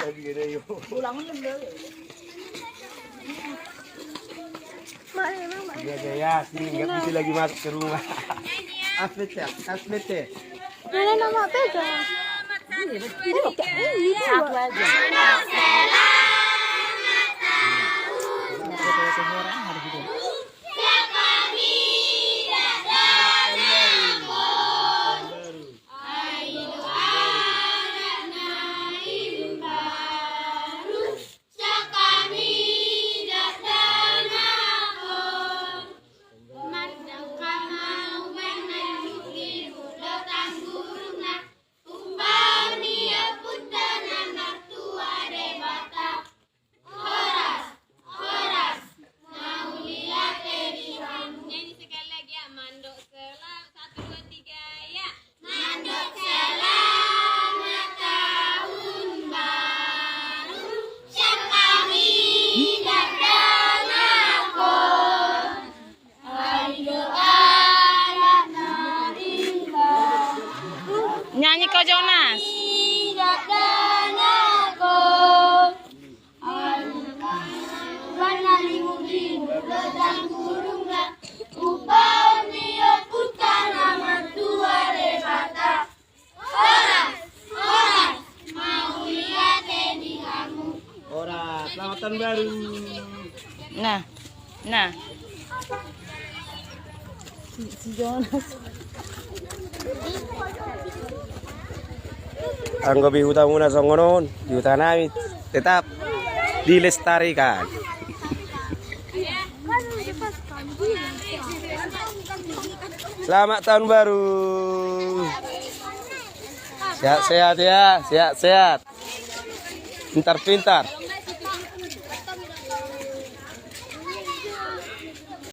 Ya ya, sini nggak bisa lagi masuk ke rumah. Asmet. Mana nama pegang? Satu aja. Nyanyi kau Jonas. Ora, selamat tahun baru. Nah. Si Jonas. Anggo bihuta muna sa ngonon, bihuta namin tetap dilestarikan. Selamat tahun baru. Sehat-sehat ya, sehat-sehat. Pintar-pintar.